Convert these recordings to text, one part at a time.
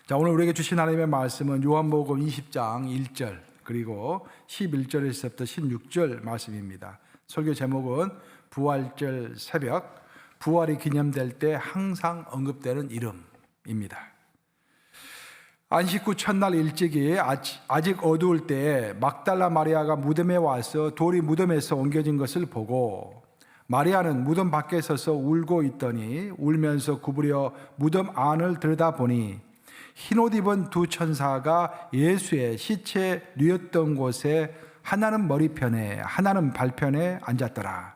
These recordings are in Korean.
자, 오늘 우리에게 주신 하나님의 말씀은 요한복음 20장 1절 그리고 11절에서부터 16절 말씀입니다. 설교 제목은 부활절 새벽, 부활이 기념될 때 항상 언급되는 이름입니다. 안식 후 첫날 일찍이 아직 어두울 때에 막달라 마리아가 무덤에 와서 돌이 무덤에서 옮겨진 것을 보고 마리아는 무덤 밖에 서서 울고 있더니 울면서 구부려 무덤 안을 들여다보니 흰옷 입은 두 천사가 예수의 시체 뉘었던 곳에 하나는 머리편에 하나는 발편에 앉았더라.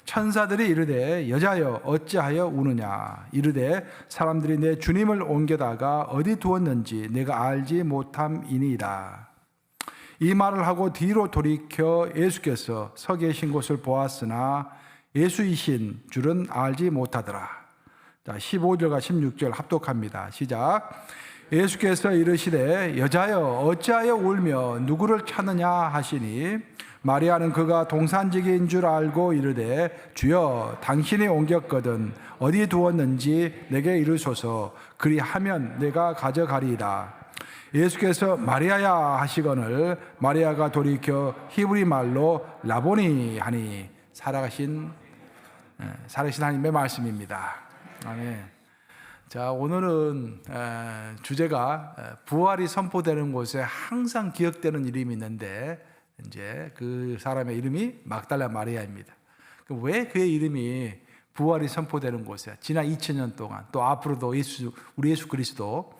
천사들이 이르되 여자여 어찌하여 우느냐 이르되 사람들이 내 주님을 옮겨다가 어디 두었는지 내가 알지 못함이니이다. 이 말을 하고 뒤로 돌이켜 예수께서 서 계신 곳을 보았으나 예수이신 줄은 알지 못하더라. 자, 15절과 16절 합독합니다. 시작. 예수께서 이르시되 여자여 어찌하여 울며 누구를 찾느냐 하시니 마리아는 그가 동산지기인 줄 알고 이르되 주여 당신이 옮겼거든 어디 두었는지 내게 이르소서 그리하면 내가 가져가리이다. 예수께서 마리아야 하시거늘 마리아가 돌이켜 히브리 말로 라보니 하니 살아계신 하나님의 말씀입니다. 아멘. 자, 오늘은 주제가 부활이 선포되는 곳에 항상 기억되는 이름이 있는데 이제 그 사람의 이름이 막달라 마리아입니다. 왜 그의 이름이 부활이 선포되는 곳에 지난 2000년 동안 또 앞으로도 우리 예수 그리스도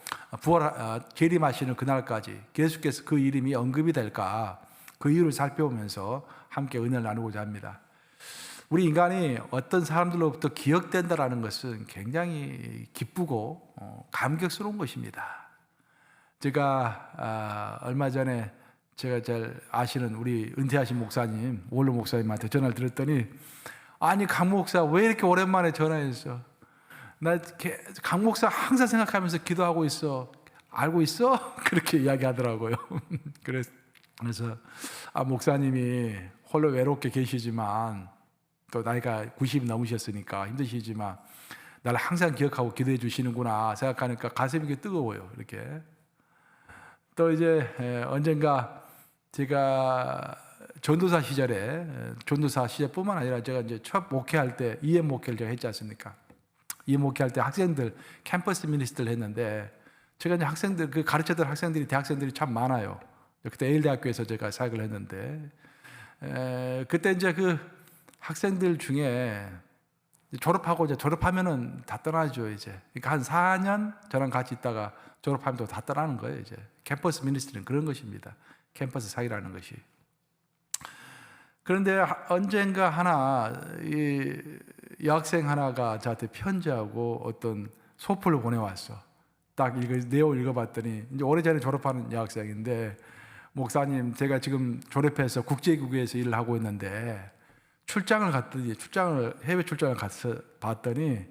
재림하시는 그날까지 계속해서 그 이름이 언급이 될까, 그 이유를 살펴보면서 함께 은혜를 나누고자 합니다. 우리 인간이 어떤 사람들로부터 기억된다라는 것은 굉장히 기쁘고 감격스러운 것입니다. 제가 얼마 전에 제가 잘 아시는 우리 은퇴하신 목사님, 원로 목사님한테 전화를 드렸더니 아니 강 목사 왜 이렇게 오랜만에 전화했어? 나 강 목사 항상 생각하면서 기도하고 있어. 알고 있어? 그렇게 이야기하더라고요. 그래서 목사님이 홀로 외롭게 계시지만 또 나이가 90 넘으셨으니까 힘드시지만 나를 항상 기억하고 기도해 주시는구나 생각하니까 가슴이 뜨거워요. 이렇게. 또 이제 언젠가 제가 전도사 시절뿐만 아니라 제가 이제 첫 목회할 때 EM 목회를 제가 했지 않습니까? EM 목회할 때 학생들 캠퍼스 미니스트를 했는데 제가 이제 학생들 가르쳤던 학생들이 대학생들이 참 많아요. 그때 에일대학교에서 제가 사역을 했는데 그때 이제 그 학생들 중에 졸업하면은 다 떠나죠, 이제. 그러니까 한 4년 저랑 같이 있다가 졸업하면 또 다 떠나는 거예요, 이제. 캠퍼스 미니스트리는 그런 것입니다. 캠퍼스 사역이라는 것이. 그런데 언젠가 하나, 이 여학생 하나가 저한테 편지하고 어떤 소포를 보내왔어. 딱 내용을 읽어봤더니, 이제 오래전에 졸업하는 여학생인데, 목사님, 제가 지금 졸업해서 국제기구에서 일을 하고 있는데, 해외 출장을 가서 봤더니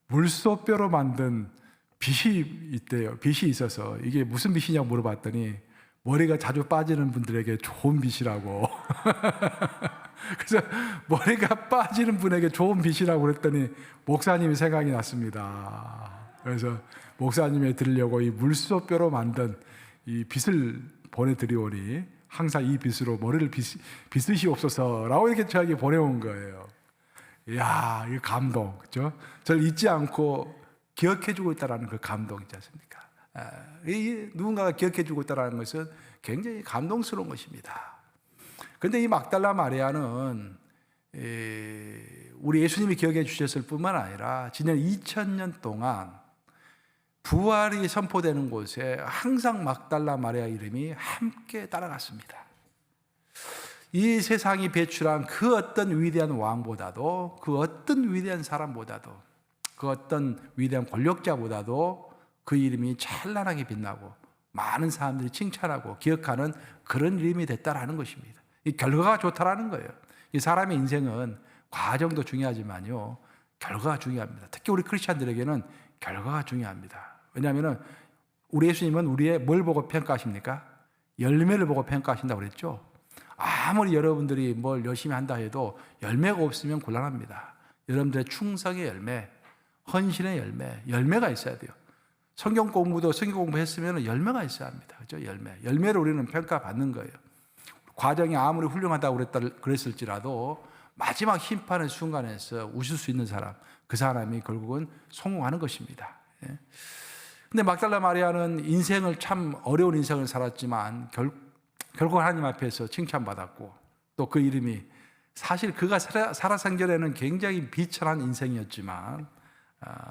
물소뼈로 만든 빗이 있대요. 빗이 있어서 이게 무슨 빗이냐고 물어봤더니 머리가 자주 빠지는 분들에게 좋은 빗이라고. 그래서 머리가 빠지는 분에게 좋은 빗이라고 그랬더니 목사님이 생각이 났습니다. 그래서 목사님에 드리려고 이 물소뼈로 만든 이 빗을 보내드리오니 항상 이 빗으로 머리를 빗으시옵소서라고 이렇게 저에게 보내온 거예요. 이야, 이 감동, 그렇죠? 저를 잊지 않고 기억해주고 있다는 그 감동 있지 않습니까? 누군가가 기억해주고 있다는 것은 굉장히 감동스러운 것입니다. 그런데 이 막달라 마리아는 우리 예수님이 기억해 주셨을 뿐만 아니라 지난 2000년 동안 부활이 선포되는 곳에 항상 막달라 마리아 이름이 함께 따라갔습니다. 이 세상이 배출한 그 어떤 위대한 왕보다도, 그 어떤 위대한 사람보다도, 그 어떤 위대한 권력자보다도 그 이름이 찬란하게 빛나고 많은 사람들이 칭찬하고 기억하는 그런 이름이 됐다라는 것입니다. 이 결과가 좋다라는 거예요. 이 사람의 인생은 과정도 중요하지만요, 결과가 중요합니다. 특히 우리 크리스찬들에게는 결과가 중요합니다. 왜냐하면 우리 예수님은 우리의 뭘 보고 평가하십니까? 열매를 보고 평가하신다고 그랬죠. 아무리 여러분들이 뭘 열심히 한다 해도 열매가 없으면 곤란합니다. 여러분들의 충성의 열매, 헌신의 열매가 있어야 돼요. 성경 공부했으면 열매가 있어야 합니다. 그죠? 열매를 우리는 평가받는 거예요. 과정이 아무리 훌륭하다고 그랬을지라도 마지막 심판의 순간에서 웃을 수 있는 사람, 그 사람이 결국은 성공하는 것입니다. 근데 막달라 마리아는 인생을 참 어려운 인생을 살았지만 결국 하나님 앞에서 칭찬받았고, 또 그 이름이 사실 그가 살아생전에는 굉장히 비천한 인생이었지만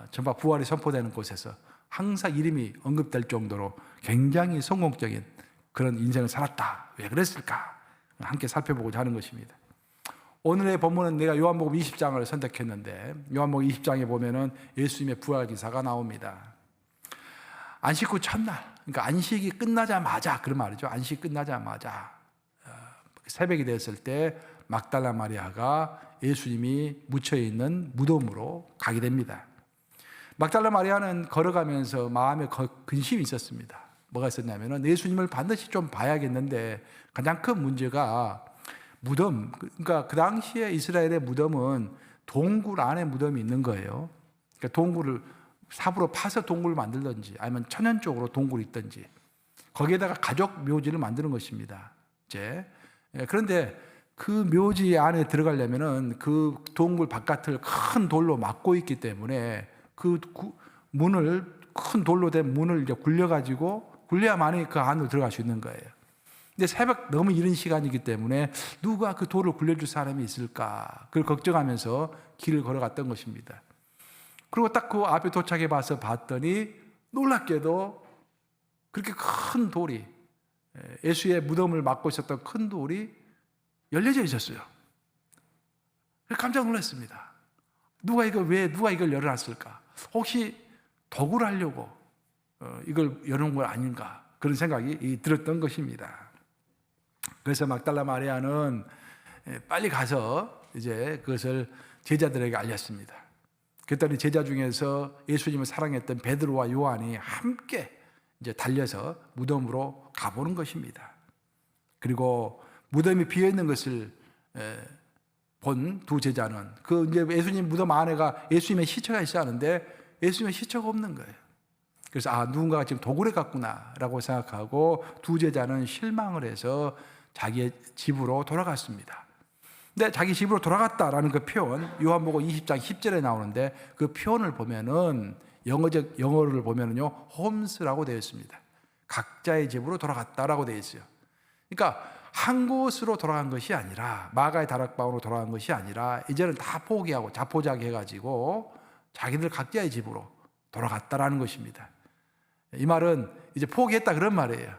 전파 부활이 선포되는 곳에서 항상 이름이 언급될 정도로 굉장히 성공적인 그런 인생을 살았다. 왜 그랬을까? 함께 살펴보고자 하는 것입니다. 오늘의 본문은 내가 요한복음 20장을 선택했는데, 요한복음 20장에 보면은 예수님의 부활 기사가 나옵니다. 안식 후 첫날, 그러니까 안식이 끝나자마자, 그런 말이죠. 안식 끝나자마자 새벽이 됐을 때 막달라 마리아가 예수님이 묻혀 있는 무덤으로 가게 됩니다. 막달라 마리아는 걸어가면서 마음에 근심이 있었습니다. 뭐가 있었냐면은 예수님을 반드시 좀 봐야겠는데, 가장 큰 문제가 무덤, 그러니까 그 당시에 이스라엘의 무덤은 동굴 안에 무덤이 있는 거예요. 그러니까 동굴을 삽으로 파서 동굴을 만들든지 아니면 천연 쪽으로 동굴이 있든지 거기에다가 가족 묘지를 만드는 것입니다. 이제 그런데 그 묘지 안에 들어가려면은 그 동굴 바깥을 큰 돌로 막고 있기 때문에 그 문을, 큰 돌로 된 문을 이제 굴려야만이 그 안으로 들어갈 수 있는 거예요. 근데 새벽 너무 이른 시간이기 때문에 누가 그 돌을 굴려줄 사람이 있을까? 그걸 걱정하면서 길을 걸어갔던 것입니다. 그리고 딱 그 앞에 도착해 봐서 봤더니 놀랍게도 그렇게 큰 돌이, 예수의 무덤을 막고 있었던 큰 돌이 열려져 있었어요. 깜짝 놀랐습니다. 누가 이걸 열어놨을까? 혹시 도구를 하려고 이걸 열어놓은 건 아닌가? 그런 생각이 들었던 것입니다. 그래서 막달라 마리아는 빨리 가서 이제 그것을 제자들에게 알렸습니다. 그랬더니 제자 중에서 예수님을 사랑했던 베드로와 요한이 함께 이제 달려서 무덤으로 가보는 것입니다. 그리고 무덤이 비어 있는 것을 본 두 제자는 그 이제 예수님 무덤 안에가 예수님의 시체가 있어야 하는데 예수님의 시체가 없는 거예요. 그래서 누군가가 지금 도굴해 갔구나라고 생각하고 두 제자는 실망을 해서 자기의 집으로 돌아갔습니다. 근데 자기 집으로 돌아갔다라는 그 표현, 요한복음 20장 10절에 나오는데 그 표현을 보면은 영어를 보면은요, 홈스라고 되어 있습니다. 각자의 집으로 돌아갔다라고 되어 있어요. 그러니까 한 곳으로 돌아간 것이 아니라, 마가의 다락방으로 돌아간 것이 아니라 이제는 다 포기하고 자포자기 해가지고 자기들 각자의 집으로 돌아갔다라는 것입니다. 이 말은 이제 포기했다 그런 말이에요.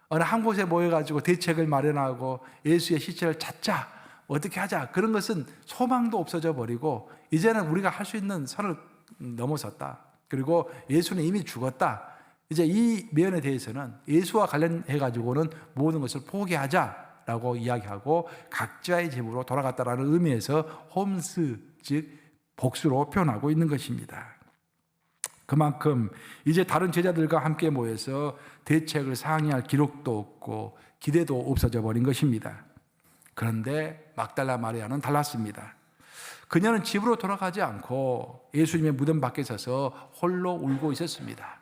어느 한 곳에 모여가지고 대책을 마련하고 예수의 시체를 찾자, 어떻게 하자, 그런 것은 소망도 없어져 버리고 이제는 우리가 할 수 있는 선을 넘어섰다. 그리고 예수는 이미 죽었다. 이제 이 면에 대해서는 예수와 관련해 가지고는 모든 것을 포기하자라고 이야기하고 각자의 집으로 돌아갔다라는 의미에서 홈스, 즉 복수로 표현하고 있는 것입니다. 그만큼 이제 다른 제자들과 함께 모여서 대책을 상의할 기록도 없고 기대도 없어져 버린 것입니다. 그런데 막달라 마리아는 달랐습니다. 그녀는 집으로 돌아가지 않고 예수님의 무덤 밖에 서서 홀로 울고 있었습니다.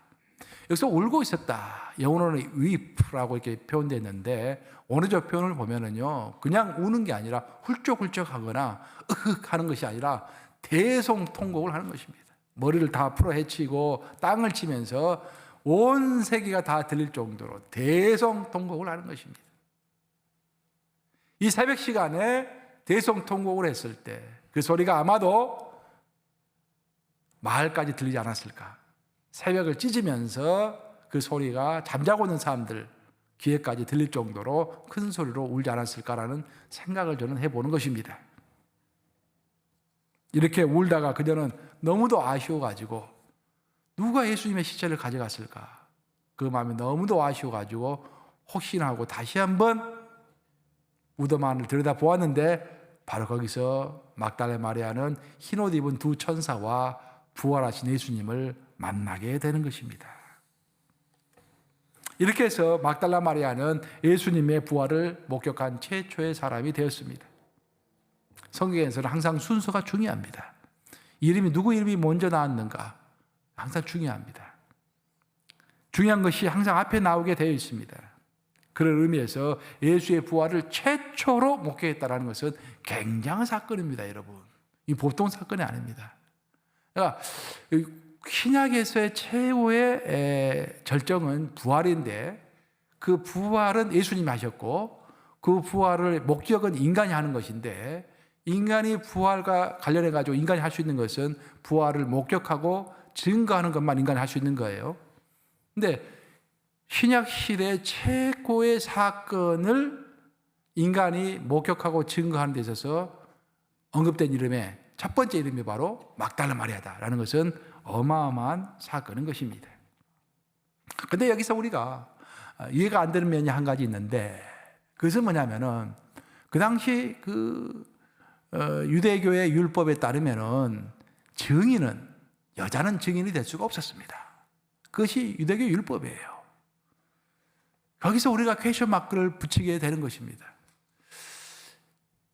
여기서 울고 있었다, 영어로는 weep라고 이렇게 표현됐는데 원어적 표현을 보면은요, 그냥 우는 게 아니라 훌쩍훌쩍하거나 으흑 하는 것이 아니라 대성통곡을 하는 것입니다. 머리를 다 풀어 헤치고 땅을 치면서 온 세계가 다 들릴 정도로 대성통곡을 하는 것입니다. 이 새벽 시간에 대성통곡을 했을 때 그 소리가 아마도 마을까지 들리지 않았을까? 새벽을 찢으면서 그 소리가 잠자고 있는 사람들 귀에까지 들릴 정도로 큰 소리로 울지 않았을까라는 생각을 저는 해보는 것입니다. 이렇게 울다가 그녀는 너무도 아쉬워가지고 누가 예수님의 시체를 가져갔을까? 그 마음이 너무도 아쉬워가지고 혹시나 하고 다시 한번 무덤 안을 들여다보았는데 바로 거기서 막달라 마리아는 흰옷 입은 두 천사와 부활하신 예수님을 만나게 되는 것입니다. 이렇게 해서 막달라 마리아는 예수님의 부활을 목격한 최초의 사람이 되었습니다. 성경에서는 항상 순서가 중요합니다. 누구 이름이 먼저 나왔는가 항상 중요합니다. 중요한 것이 항상 앞에 나오게 되어 있습니다. 그런 의미에서 예수의 부활을 최초로 목격했다는 것은 굉장한 사건입니다, 여러분. 이 보통 사건이 아닙니다. 그러니까 신약에서의 최고의 절정은 부활인데, 그 부활은 예수님이 하셨고 그 부활을 목적은 인간이 하는 것인데, 인간이 부활과 관련해 가지고 인간이 할 수 있는 것은 부활을 목격하고 증거하는 것만 인간이 할 수 있는 거예요. 근데 신약 시대 최고의 사건을 인간이 목격하고 증거하는 데 있어서 언급된 이름의 첫 번째 이름이 바로 막달라 마리아다라는 것은 어마어마한 사건인 것입니다. 그런데 여기서 우리가 이해가 안 되는 면이 한 가지 있는데, 그것은 뭐냐면은 그 당시 유대교의 율법에 따르면은 증인은, 여자는 증인이 될 수가 없었습니다. 그것이 유대교 율법이에요. 거기서 우리가 퀘스천 마크를 붙이게 되는 것입니다.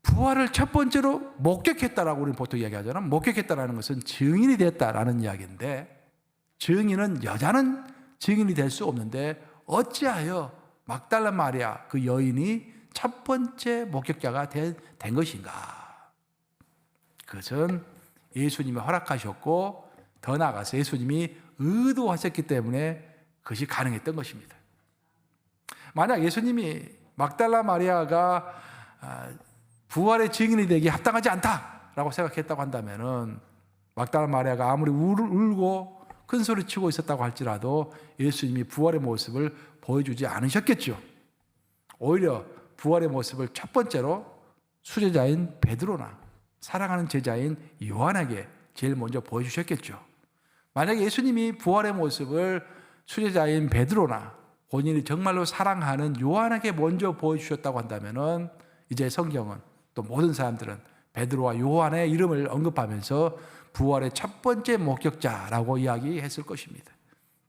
부활을 첫 번째로 목격했다라고 우리는 보통 이야기하잖아요. 목격했다라는 것은 증인이 됐다라는 이야기인데, 증인은, 여자는 증인이 될 수 없는데 어찌하여 막달라 마리아 그 여인이 첫 번째 목격자가 된 것인가? 그것은 예수님이 허락하셨고 더 나아가서 예수님이 의도하셨기 때문에 그것이 가능했던 것입니다. 만약 예수님이 막달라 마리아가 부활의 증인이 되기 합당하지 않다라고 생각했다고 한다면은, 막달라 마리아가 아무리 울고 큰 소리 치고 있었다고 할지라도 예수님이 부활의 모습을 보여주지 않으셨겠죠. 오히려 부활의 모습을 첫 번째로 수제자인 베드로나 사랑하는 제자인 요한에게 제일 먼저 보여주셨겠죠. 만약에 예수님이 부활의 모습을 수제자인 베드로나 본인이 정말로 사랑하는 요한에게 먼저 보여주셨다고 한다면은, 이제 성경은, 또 모든 사람들은 베드로와 요한의 이름을 언급하면서 부활의 첫 번째 목격자라고 이야기했을 것입니다.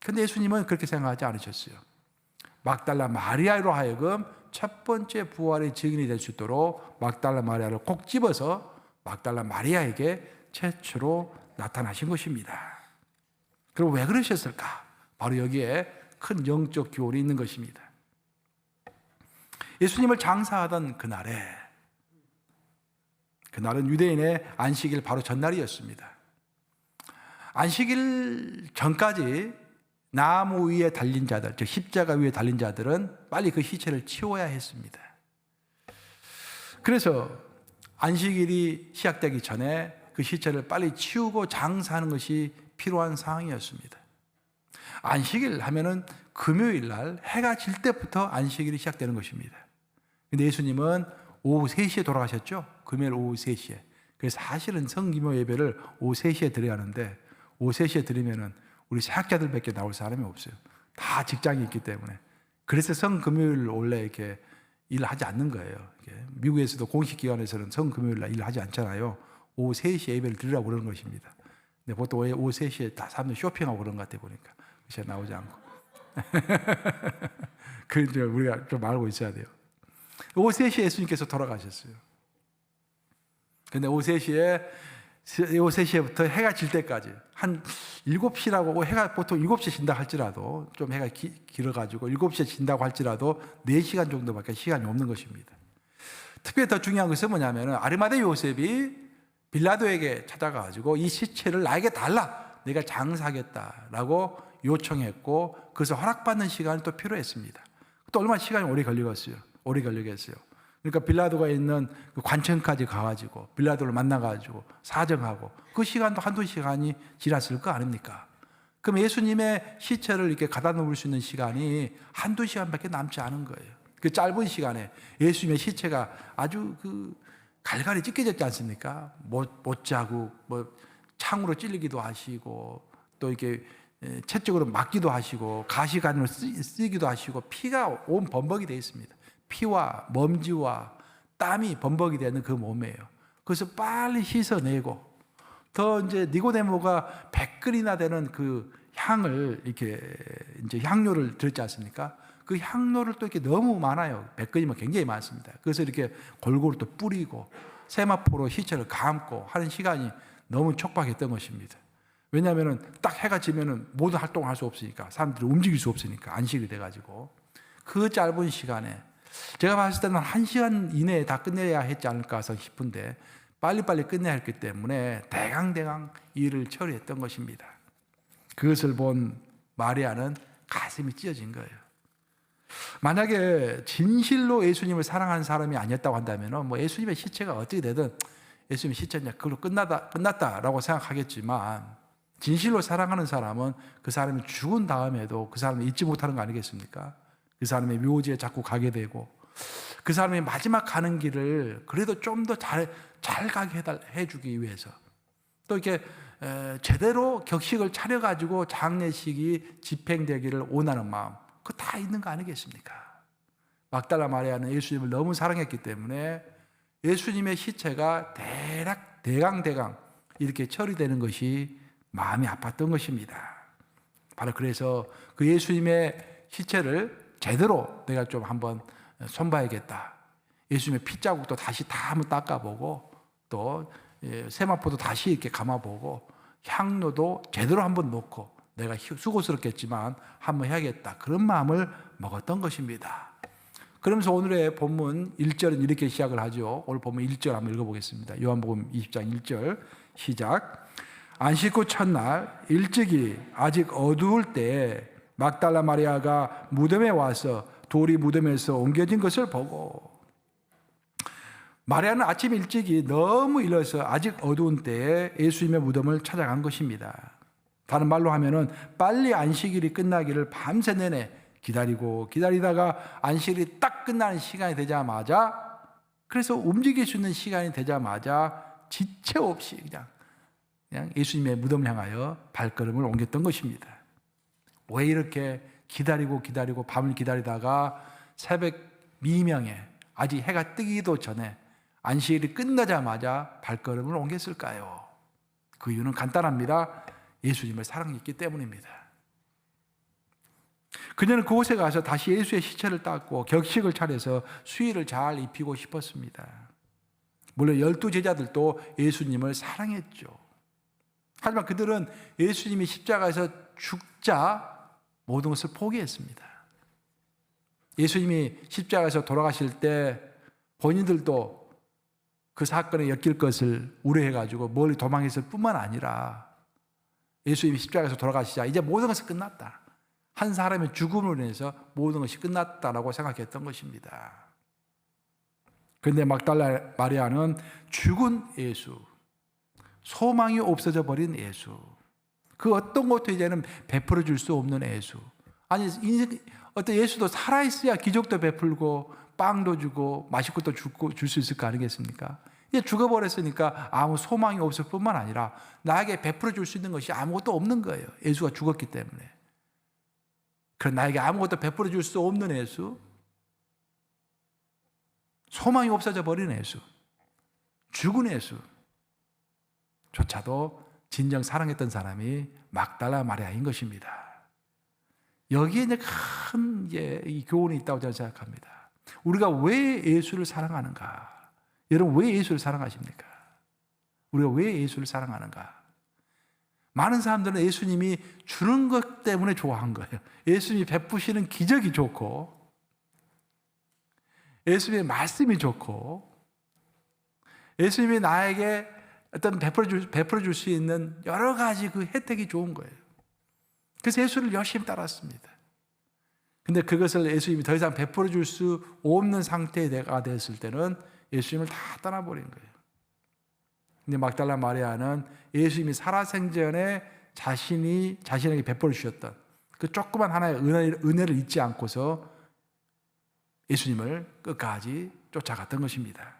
그런데 예수님은 그렇게 생각하지 않으셨어요. 막달라 마리아로 하여금 첫 번째 부활의 증인이 될 수 있도록 막달라 마리아를 꼭 집어서 막달라 마리아에게 최초로 나타나신 것입니다. 그럼 왜 그러셨을까? 바로 여기에 큰 영적 교훈이 있는 것입니다. 예수님을 장사하던 그날은 유대인의 안식일 바로 전날이었습니다. 안식일 전까지 나무 위에 달린 자들, 즉 십자가 위에 달린 자들은 빨리 그 시체를 치워야 했습니다. 그래서 안식일이 시작되기 전에 그 시체를 빨리 치우고 장사하는 것이 필요한 상황이었습니다. 안식일 하면은 금요일 날 해가 질 때부터 안식일이 시작되는 것입니다. 근데 예수님은 오후 3시에 돌아가셨죠? 금요일 오후 3시에. 그래서 사실은 성기묘 예배를 오후 3시에 드려야 하는데, 오후 3시에 드리면은 우리 사역자들밖에 나올 사람이 없어요. 다 직장이 있기 때문에. 그래서 성금요일 원래 이렇게 일을 하지 않는 거예요. 미국에서도 공식 기관에서는 성금요일 날 일을 하지 않잖아요. 오후 3시에 예배를 드리라고 그러는 것입니다. 근데 보통 오후 3시에 다 사람들이 쇼핑하고 그런 것 같아 보니까. 그래서 나오지 않고. 그래서 우리가 좀 알고 있어야 돼요. 오후 3시에 예수님께서 돌아가셨어요. 근데 오후 3시에부터 해가 질 때까지 한 7시라고, 해가 보통 7시에 진다 할지라도, 좀 해가 길어가지고 7시에 진다고 할지라도 4시간 정도밖에 시간이 없는 것입니다. 특별히 더 중요한 것은 뭐냐면, 아리마대 요셉이 빌라도에게 찾아가가지고 이 시체를 나에게 달라, 내가 장사하겠다라고 요청했고, 그래서 허락받는 시간이 또 필요했습니다. 또 얼마나 시간이 오래 걸리겠어요. 그러니까 빌라도가 있는 그 관청까지 가가지고 빌라도를 만나가지고 사정하고, 그 시간도 한두 시간이 지났을 거 아닙니까? 그럼 예수님의 시체를 이렇게 가다 놓을 수 있는 시간이 한두 시간밖에 남지 않은 거예요. 그 짧은 시간에 예수님의 시체가 아주 갈갈이 찢겨졌지 않습니까? 못 자고, 창으로 찔리기도 하시고, 또 이렇게 채찍으로 맞기도 하시고, 가시관으로 쓰기도 하시고, 피가 온 범벅이 되어 있습니다. 피와 먼지와 땀이 범벅이 되는 그 몸이에요. 그래서 빨리 씻어내고, 더 이제 니고데모가 100근이나 되는 그 향을 이렇게 이제 향료를 들었지 않습니까? 그 향료를 또 이렇게 너무 많아요. 100근이면 굉장히 많습니다. 그래서 이렇게 골고루 또 뿌리고 세마포로 시체를 감고 하는 시간이 너무 촉박했던 것입니다. 왜냐하면 딱 해가 지면은 모든 활동을 할 수 없으니까, 사람들이 움직일 수 없으니까 안식이 돼가지고 그 짧은 시간에 제가 봤을 때는 1시간 이내에 다 끝내야 했지 않을까 싶은데 빨리빨리 끝내야 했기 때문에 대강대강 일을 처리했던 것입니다. 그것을 본 마리아는 가슴이 찢어진 거예요. 만약에 진실로 예수님을 사랑하는 사람이 아니었다고 한다면 뭐 예수님의 시체가 어떻게 되든 예수님의 시체냐 그걸로 끝났다라고 생각하겠지만, 진실로 사랑하는 사람은 그 사람이 죽은 다음에도 그 사람을 잊지 못하는 거 아니겠습니까? 그 사람의 묘지에 자꾸 가게 되고 그 사람이 마지막 가는 길을 그래도 좀 더 잘 가게 해주기 위해서 또 이렇게 제대로 격식을 차려가지고 장례식이 집행되기를 원하는 마음, 그거 다 있는 거 아니겠습니까? 막달라 마리아는 예수님을 너무 사랑했기 때문에 예수님의 시체가 대강 이렇게 처리되는 것이 마음이 아팠던 것입니다. 바로 그래서 그 예수님의 시체를 제대로 내가 좀 한번 손봐야겠다. 예수님의 핏자국도 다시 다 한번 닦아보고 또 세마포도 다시 이렇게 감아보고 향료도 제대로 한번 놓고 내가 수고스럽겠지만 한번 해야겠다. 그런 마음을 먹었던 것입니다. 그러면서 오늘의 본문 1절은 이렇게 시작을 하죠. 오늘 본문 1절 한번 읽어보겠습니다. 요한복음 20장 1절 시작. 안식 후 첫날 일찍이 아직 어두울 때 막달라 마리아가 무덤에 와서 돌이 무덤에서 옮겨진 것을 보고, 마리아는 아침 일찍이 너무 일어서 아직 어두운 때에 예수님의 무덤을 찾아간 것입니다. 다른 말로 하면은 빨리 안식일이 끝나기를 밤새 내내 기다리다가 안식일이 딱 끝나는 시간이 되자마자, 그래서 움직일 수 있는 시간이 되자마자 지체 없이 그냥 예수님의 무덤을 향하여 발걸음을 옮겼던 것입니다. 왜 이렇게 기다리고 밤을 기다리다가 새벽 미명에 아직 해가 뜨기도 전에 안식일이 끝나자마자 발걸음을 옮겼을까요? 그 이유는 간단합니다. 예수님을 사랑했기 때문입니다. 그녀는 그곳에 가서 다시 예수의 시체를 닦고 격식을 차려서 수의를 잘 입히고 싶었습니다. 물론 12제자들도 예수님을 사랑했죠. 하지만 그들은 예수님이 십자가에서 죽자 모든 것을 포기했습니다. 예수님이 십자가에서 돌아가실 때 본인들도 그 사건에 엮일 것을 우려해가지고 멀리 도망했을 뿐만 아니라 예수님이 십자가에서 돌아가시자 이제 모든 것이 끝났다. 한 사람의 죽음으로 인해서 모든 것이 끝났다라고 생각했던 것입니다. 그런데 막달라 마리아는 죽은 예수, 소망이 없어져 버린 예수, 그 어떤 것도 이제는 베풀어 줄 수 없는 예수, 아니 어떤 예수도 살아있어야 기적도 베풀고 빵도 주고 마실 것도 줄 수 있을 거 아니겠습니까? 이제 죽어버렸으니까 아무 소망이 없을 뿐만 아니라 나에게 베풀어 줄 수 있는 것이 아무것도 없는 거예요. 예수가 죽었기 때문에. 그런 나에게 아무것도 베풀어 줄 수 없는 예수, 소망이 없어져 버린 예수, 죽은 예수조차도 진정 사랑했던 사람이 막달라 마리아인 것입니다. 여기에 이제 큰 이 교훈이 있다고 저는 생각합니다. 우리가 왜 예수를 사랑하는가? 여러분, 왜 예수를 사랑하십니까? 우리가 왜 예수를 사랑하는가? 많은 사람들은 예수님이 주는 것 때문에 좋아한 거예요. 예수님이 베푸시는 기적이 좋고, 예수님의 말씀이 좋고, 예수님이 나에게 어떤 베풀어 줄 수 있는 여러 가지 그 혜택이 좋은 거예요. 그래서 예수를 열심히 따랐습니다. 근데 그것을 예수님이 더 이상 베풀어 줄 수 없는 상태가 됐을 때는 예수님을 다 떠나버린 거예요. 근데 막달라 마리아는 예수님이 살아생전에 자신에게 베풀어 주셨던 그 조그만 하나의 은혜를 잊지 않고서 예수님을 끝까지 쫓아갔던 것입니다.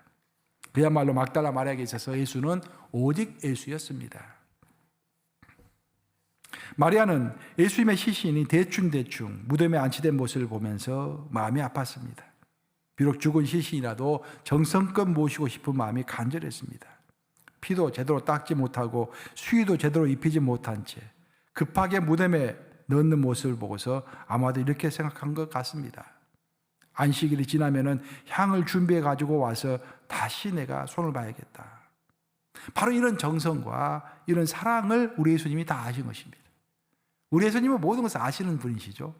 그야말로 막달라 마리아에게 있어서 예수는 오직 예수였습니다. 마리아는 예수님의 시신이 대충 무덤에 안치된 모습을 보면서 마음이 아팠습니다. 비록 죽은 시신이라도 정성껏 모시고 싶은 마음이 간절했습니다. 피도 제대로 닦지 못하고 수의도 제대로 입히지 못한 채 급하게 무덤에 넣는 모습을 보고서 아마도 이렇게 생각한 것 같습니다. 안식일이 지나면은 향을 준비해 가지고 와서 다시 내가 손을 봐야겠다. 바로 이런 정성과 이런 사랑을 우리 예수님이 다 아신 것입니다. 우리 예수님은 모든 것을 아시는 분이시죠.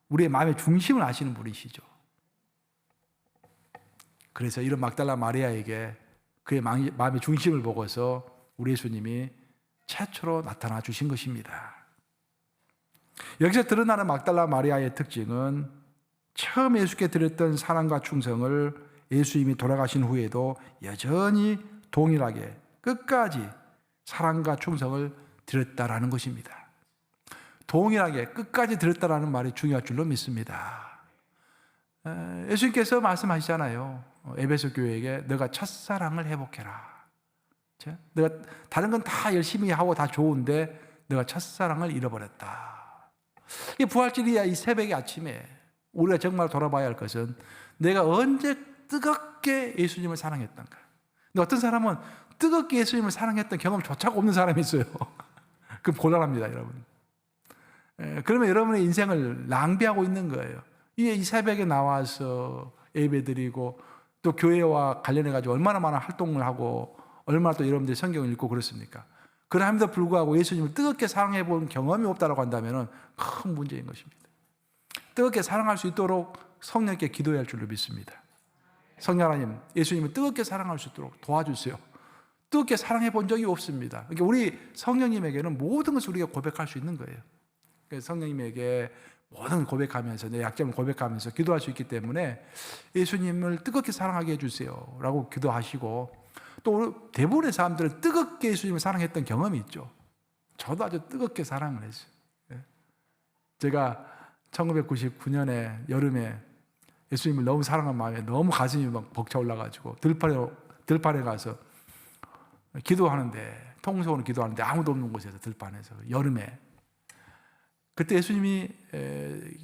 우리의 마음의 중심을 아시는 분이시죠. 그래서 이런 막달라 마리아에게 그의 마음의 중심을 보고서 우리 예수님이 최초로 나타나 주신 것입니다. 여기서 드러나는 막달라 마리아의 특징은 처음 예수께 드렸던 사랑과 충성을 예수님이 돌아가신 후에도 여전히 동일하게 끝까지 사랑과 충성을 드렸다라는 것입니다. 동일하게 끝까지 드렸다라는 말이 중요할 줄로 믿습니다. 예수님께서 말씀하시잖아요. 에베소 교회에게 너가 첫사랑을 회복해라. 내가 다른 건 다 열심히 하고 다 좋은데 너가 첫사랑을 잃어버렸다. 이 부활절이야 이 새벽의 아침에 우리가 정말 돌아봐야 할 것은 내가 언제 뜨겁게 예수님을 사랑했던가. 근데 어떤 사람은 뜨겁게 예수님을 사랑했던 경험조차 없는 사람이 있어요. 그럼 곤란합니다, 여러분. 그러면 여러분의 인생을 낭비하고 있는 거예요. 이 새벽에 나와서 예배드리고 또 교회와 관련해가지고 얼마나 많은 활동을 하고 얼마나 또 여러분들이 성경을 읽고 그렇습니까? 그럼에도 불구하고 예수님을 뜨겁게 사랑해 본 경험이 없다고 한다면 큰 문제인 것입니다. 뜨겁게 사랑할 수 있도록 성령께 기도해야 할 줄로 믿습니다. 성령 하나님, 예수님을 뜨겁게 사랑할 수 있도록 도와주세요. 뜨겁게 사랑해 본 적이 없습니다. 그러니까 우리 성령님에게는 모든 것을 우리가 고백할 수 있는 거예요. 그래서 성령님에게 모든 고백하면서 내 약점을 고백하면서 기도할 수 있기 때문에 예수님을 뜨겁게 사랑하게 해주세요 라고 기도하시고, 또 대부분의 사람들은 뜨겁게 예수님을 사랑했던 경험이 있죠. 저도 아주 뜨겁게 사랑을 했어요. 제가 1999년에 여름에 예수님을 너무 사랑한 마음에 너무 가슴이 막 벅차올라가지고 들판에 가서 기도하는데, 통성으로 기도하는데 아무도 없는 곳에서 들판에서 여름에, 그때 예수님이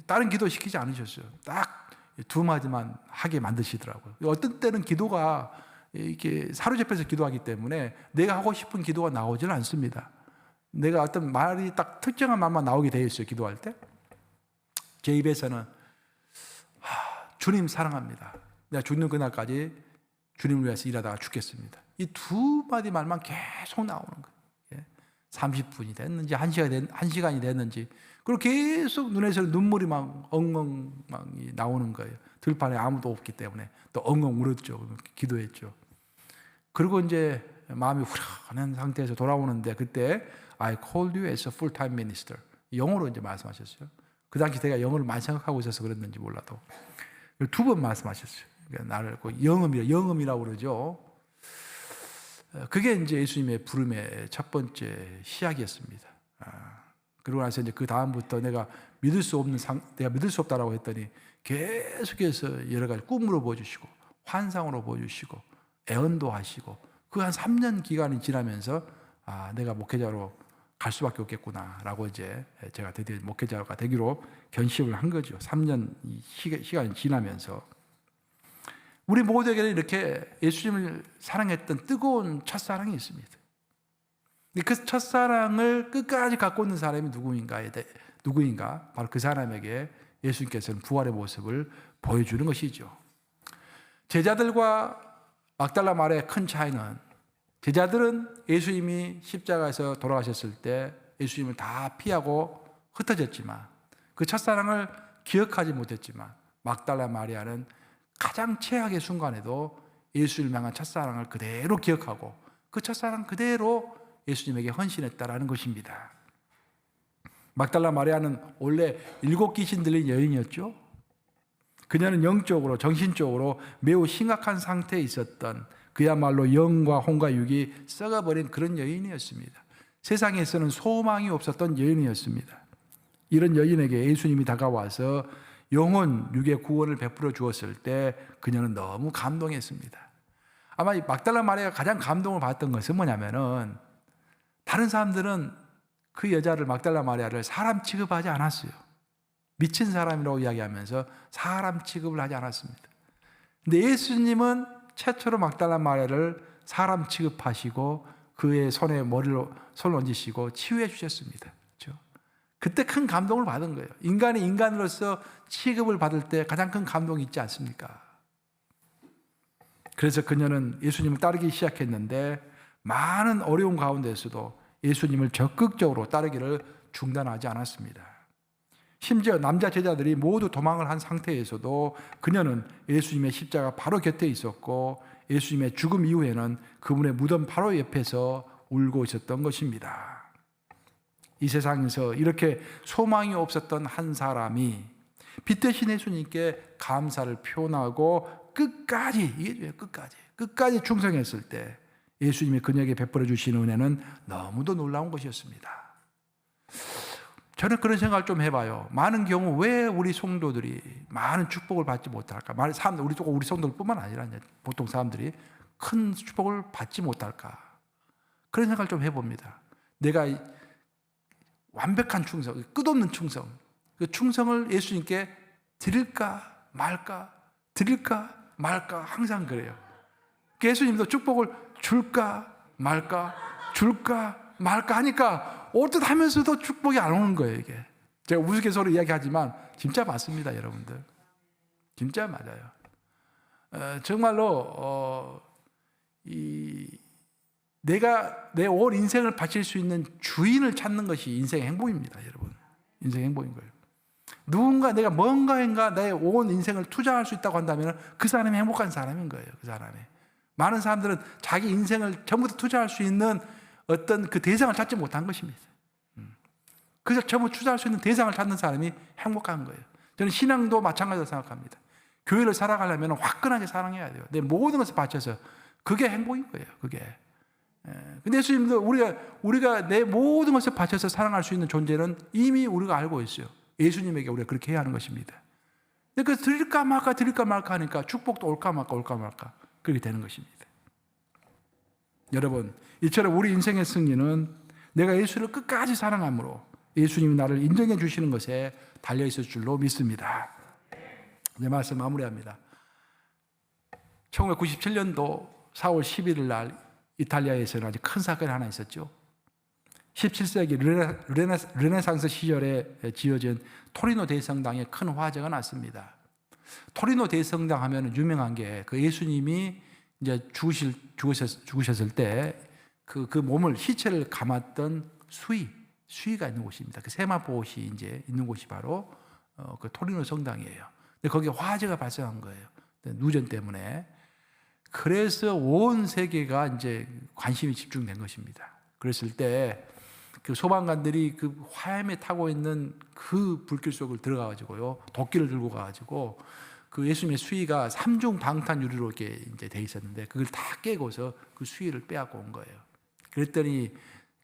다른 기도 시키지 않으셨어요. 딱 두 마디만 하게 만드시더라고요. 어떤 때는 기도가 이렇게 사로잡혀서 기도하기 때문에 내가 하고 싶은 기도가 나오지는 않습니다. 내가 어떤 말이 딱 특정한 말만 나오게 되어 있어요. 기도할 때 제 입에서는 주님 사랑합니다. 내가 죽는 그날까지 주님을 위해서 일하다가 죽겠습니다. 이 두 마디 말만 계속 나오는 거예요. 30분이 됐는지 1시간이 됐는지, 그리고 계속 눈에서 눈물이 막 엉엉 막 나오는 거예요. 들판에 아무도 없기 때문에 또 엉엉 울었죠. 기도했죠. 그리고 이제 마음이 후련한 상태에서 돌아오는데, 그때 I called you as a full-time minister, 영어로 이제 말씀하셨어요. 그 당시 제가 영어를 많이 생각하고 있어서 그랬는지 몰라도 두 번 말씀하셨어요. 그러니까 나를 영음이라고 그러죠. 그게 이제 예수님의 부름의 첫 번째 시작이었습니다. 그러고 나서 이제 그 다음부터 내가 믿을 수 없다라고 했더니 계속해서 여러 가지 꿈으로 보여주시고 환상으로 보여주시고 애언도 하시고, 그 한 3년 기간이 지나면서 내가 목회자로 갈 수밖에 없겠구나라고 이제 제가 드디어 목회자가 되기로 결심을 한 거죠. 3년 시간이 지나면서 우리 모두에게는 이렇게 예수님을 사랑했던 뜨거운 첫사랑이 있습니다. 그 첫사랑을 끝까지 갖고 있는 사람이 누구인가? 바로 그 사람에게 예수님께서는 부활의 모습을 보여주는 것이죠. 제자들과 막달라 마리아의 큰 차이는, 제자들은 예수님이 십자가에서 돌아가셨을 때 예수님을 다 피하고 흩어졌지만, 그 첫사랑을 기억하지 못했지만, 막달라 마리아는 가장 최악의 순간에도 예수를 향한 첫사랑을 그대로 기억하고 그 첫사랑 그대로 예수님에게 헌신했다라는 것입니다. 막달라 마리아는 원래 7 귀신 들린 여인이었죠. 그녀는 영적으로 정신적으로 매우 심각한 상태에 있었던, 그야말로 영과 혼과 육이 썩어버린 그런 여인이었습니다. 세상에서는 소망이 없었던 여인이었습니다. 이런 여인에게 예수님이 다가와서 영혼, 육의 구원을 베풀어 주었을 때 그녀는 너무 감동했습니다. 아마 이 막달라 마리아가 가장 감동을 받았던 것은 뭐냐면은, 다른 사람들은 그 여자를, 막달라 마리아를 사람 취급하지 않았어요. 미친 사람이라고 이야기하면서 사람 취급을 하지 않았습니다. 근데 예수님은 최초로 막달라 마리아를 사람 취급하시고 그의 손에 손을 얹으시고 치유해 주셨습니다. 그렇죠? 그때 큰 감동을 받은 거예요. 인간이 인간으로서 취급을 받을 때 가장 큰 감동이 있지 않습니까? 그래서 그녀는 예수님을 따르기 시작했는데, 많은 어려운 가운데서도 예수님을 적극적으로 따르기를 중단하지 않았습니다. 심지어 남자 제자들이 모두 도망을 한 상태에서도 그녀는 예수님의 십자가 바로 곁에 있었고 예수님의 죽음 이후에는 그분의 무덤 바로 옆에서 울고 있었던 것입니다. 이 세상에서 이렇게 소망이 없었던 한 사람이 빛 대신 예수님께 감사를 표현하고 끝까지 충성했을 때 예수님이 그녀에게 베풀어 주신 은혜는 너무도 놀라운 것이었습니다. 저는 그런 생각을 좀 해봐요. 많은 경우 왜 우리 성도들이 많은 축복을 받지 못할까? 우리 성도들뿐만 아니라 보통 사람들이 큰 축복을 받지 못할까? 그런 생각을 좀 해봅니다. 내가 완벽한 충성, 끝없는 충성, 그 충성을 예수님께 드릴까 말까 항상 그래요. 예수님도 축복을 줄까 말까 하니까 올 듯 하면서도 축복이 안 오는 거예요, 이게. 제가 우스갯소리로 이야기하지만 진짜 맞습니다, 여러분들. 진짜 맞아요. 정말로 내가 내 온 인생을 바칠 수 있는 주인을 찾는 것이 인생의 행복입니다, 여러분. 인생의 행복인 거예요. 누군가 내가 뭔가인가 내 온 인생을 투자할 수 있다고 한다면 그 사람이 행복한 사람인 거예요, 그 사람이. 많은 사람들은 자기 인생을 전부 다 투자할 수 있는 어떤 그 대상을 찾지 못한 것입니다. 그래서 전부 투자할 수 있는 대상을 찾는 사람이 행복한 거예요. 저는 신앙도 마찬가지로 생각합니다. 교회를 살아가려면 화끈하게 사랑해야 돼요. 내 모든 것을 바쳐서. 그게 행복인 거예요, 그게. 근데 예수님도 우리가 내 모든 것을 바쳐서 사랑할 수 있는 존재는 이미 우리가 알고 있어요. 예수님에게 우리가 그렇게 해야 하는 것입니다. 근데 그 드릴까 말까 하니까 축복도 올까 말까 그렇게 되는 것입니다. 여러분, 이처럼 우리 인생의 승리는 내가 예수를 끝까지 사랑함으로 예수님이 나를 인정해 주시는 것에 달려있을 줄로 믿습니다. 내 말씀 마무리합니다. 1997년도 4월 11일 날 이탈리아에서는 아주 큰 사건이 하나 있었죠. 17세기 르네상스 시절에 지어진 토리노 대성당에 큰 화재가 났습니다. 토리노 대성당 하면 유명한 게 그 예수님이 이제 죽으셨을 때 그 몸을 시체를 감았던 수위가 있는 곳입니다. 그 세마포옷이 이제 있는 곳이 바로 그 토리노 성당이에요. 근데 거기에 화재가 발생한 거예요. 누전 때문에. 그래서 온 세계가 이제 관심이 집중된 것입니다. 그랬을 때 그 소방관들이 그 화염에 타고 있는 그 불길 속을 들어가가지고요, 도끼를 들고 가가지고 그 예수님의 수위가 3중 방탄 유리로 이렇게 이제 돼 있었는데 그걸 다 깨고서 그 수위를 빼앗고 온 거예요. 그랬더니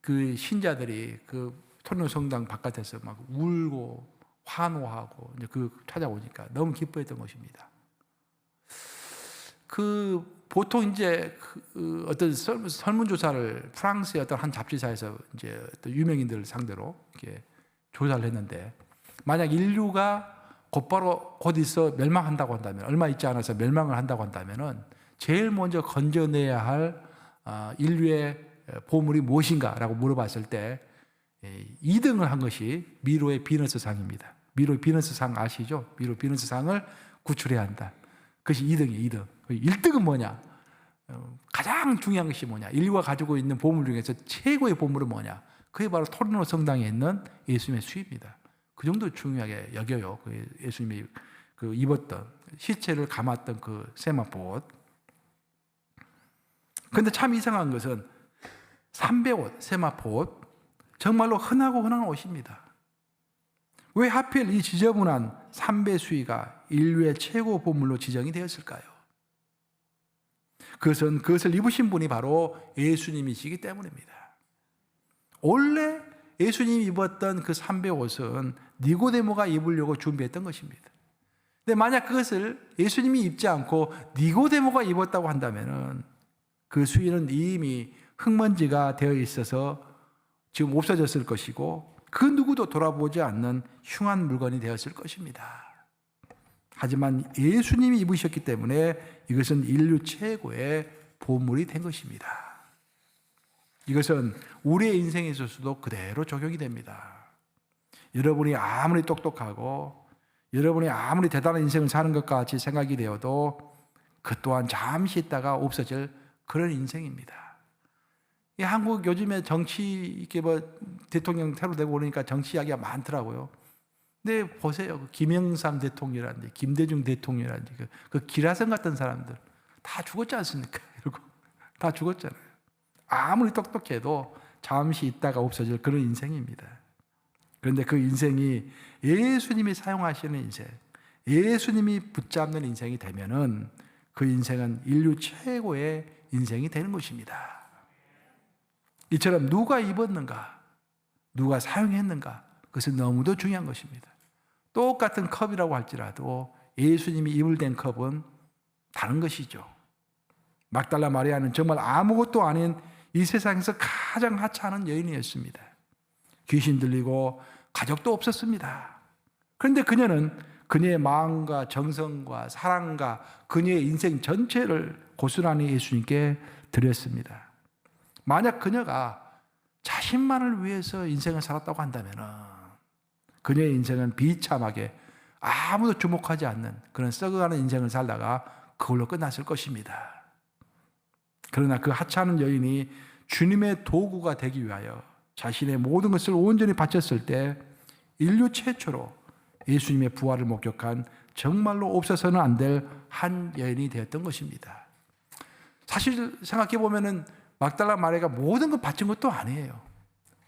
그 신자들이 그 토리노 성당 바깥에서 막 울고 환호하고 이제 그 찾아오니까 너무 기뻐했던 것입니다. 보통 이제 어떤 설문조사를 프랑스의 어떤 한 잡지사에서 이제 어떤 유명인들을 상대로 이렇게 조사를 했는데, 만약 인류가 곧바로 곧 있어 멸망한다고 한다면, 얼마 있지 않아서 멸망을 한다고 한다면은 제일 먼저 건져내야 할 인류의 보물이 무엇인가라고 물어봤을 때 2등을 한 것이 미로의 비너스상입니다. 미로의 비너스상 아시죠? 미로 비너스상을 구출해야 한다. 그것이 2등이에요, 2등. 1등은 뭐냐? 가장 중요한 것이 뭐냐? 인류가 가지고 있는 보물 중에서 최고의 보물은 뭐냐? 그게 바로 토리노 성당에 있는 예수님의 수입니다. 그 정도 중요하게 여겨요. 예수님이 입었던, 시체를 감았던 그 세마포 옷. 그런데 참 이상한 것은 삼배옷, 세마포 옷, 정말로 흔한 옷입니다. 왜 하필 이 지저분한 삼배 수의가 인류의 최고 보물로 지정이 되었을까요? 그것을 입으신 분이 바로 예수님이시기 때문입니다. 원래 예수님이 입었던 그 삼배 옷은 니고데모가 입으려고 준비했던 것입니다. 근데 만약 그것을 예수님이 입지 않고 니고데모가 입었다고 한다면은 그 수의는 이미 흙먼지가 되어 있어서 지금 없어졌을 것이고 그 누구도 돌아보지 않는 흉한 물건이 되었을 것입니다. 하지만 예수님이 입으셨기 때문에 이것은 인류 최고의 보물이 된 것입니다. 이것은 우리의 인생에 있어서도 그대로 적용이 됩니다. 여러분이 아무리 똑똑하고 여러분이 아무리 대단한 인생을 사는 것 같이 생각이 되어도 그 또한 잠시 있다가 없어질 그런 인생입니다. 이 한국 요즘에 정치 이렇게 뭐 대통령 새로 되고 그러니까 정치 이야기가 많더라고요. 근데 보세요. 그 김영삼 대통령이라든지 김대중 대통령이라든지 그 기라성 같은 사람들 다 죽었지 않습니까? 이러고 다 죽었잖아요. 아무리 똑똑해도 잠시 있다가 없어질 그런 인생입니다. 그런데 그 인생이 예수님이 사용하시는 인생, 예수님이 붙잡는 인생이 되면은 그 인생은 인류 최고의 인생이 되는 것입니다. 이처럼 누가 입었는가, 누가 사용했는가, 그것은 너무도 중요한 것입니다. 똑같은 컵이라고 할지라도 예수님이 입을 댄 컵은 다른 것이죠. 막달라 마리아는 정말 아무것도 아닌 이 세상에서 가장 하찮은 여인이었습니다. 귀신 들리고 가족도 없었습니다. 그런데 그녀는 그녀의 마음과 정성과 사랑과 그녀의 인생 전체를 고스란히 예수님께 드렸습니다. 만약 그녀가 자신만을 위해서 인생을 살았다고 한다면 그녀의 인생은 비참하게 아무도 주목하지 않는 그런 썩어가는 인생을 살다가 그걸로 끝났을 것입니다. 그러나 그 하찮은 여인이 주님의 도구가 되기 위하여 자신의 모든 것을 온전히 바쳤을 때 인류 최초로 예수님의 부활을 목격한 정말로 없어서는 안 될 한 여인이 되었던 것입니다. 사실 생각해 보면은 막달라 마리아가 모든 걸 바친 것도 아니에요.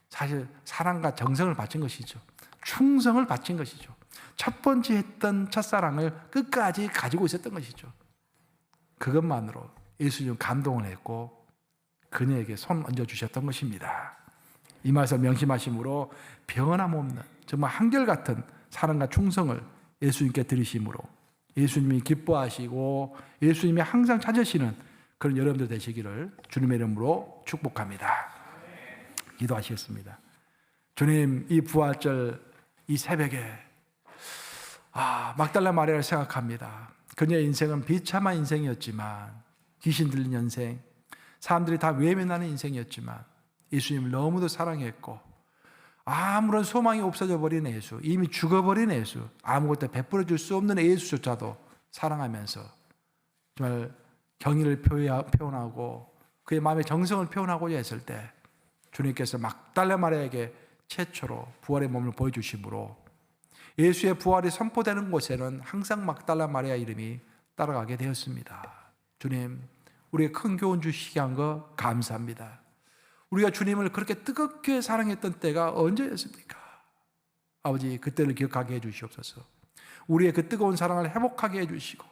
사실 사랑과 정성을 바친 것이죠. 충성을 바친 것이죠. 첫 번째 했던 첫사랑을 끝까지 가지고 있었던 것이죠. 그것만으로 예수님 감동을 했고 그녀에게 손 얹어주셨던 것입니다. 이 말씀 명심하심으로 변함없는 정말 한결같은 사랑과 충성을 예수님께 드리심으로 예수님이 기뻐하시고 예수님이 항상 찾으시는 그런 여러분들 되시기를 주님의 이름으로 축복합니다. 기도하시겠습니다. 주님, 이 부활절 이 새벽에 막달라 마리아를 생각합니다. 그녀의 인생은 비참한 인생이었지만 귀신 들린 인생, 사람들이 다 외면하는 인생이었지만 예수님을 너무도 사랑했고 아무런 소망이 없어져 버린 예수, 이미 죽어버린 예수, 아무것도 베풀어 줄 수 없는 예수조차도 사랑하면서 정말 경의를 표현하고 그의 마음의 정성을 표현하고자 했을 때 주님께서 막달라 마리아에게 최초로 부활의 몸을 보여주심으로 예수의 부활이 선포되는 곳에는 항상 막달라 마리아 이름이 따라가게 되었습니다. 주님, 우리가 큰 교훈 주시게 한 거 감사합니다. 우리가 주님을 그렇게 뜨겁게 사랑했던 때가 언제였습니까? 아버지, 그때를 기억하게 해주시옵소서. 우리의 그 뜨거운 사랑을 회복하게 해주시고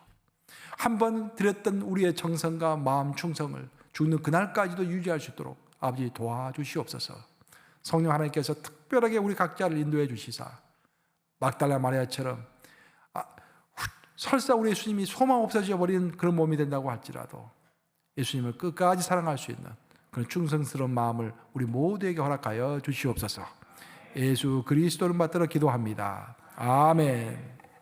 한번 드렸던 우리의 정성과 마음 충성을 죽는 그날까지도 유지할 수 있도록 아버지 도와주시옵소서. 성령 하나님께서 특별하게 우리 각자를 인도해 주시사 막달라 마리아처럼 설사 우리 예수님이 소망 없어져 버린 그런 몸이 된다고 할지라도 예수님을 끝까지 사랑할 수 있는 그런 충성스러운 마음을 우리 모두에게 허락하여 주시옵소서. 예수 그리스도를 받들어 기도합니다. 아멘.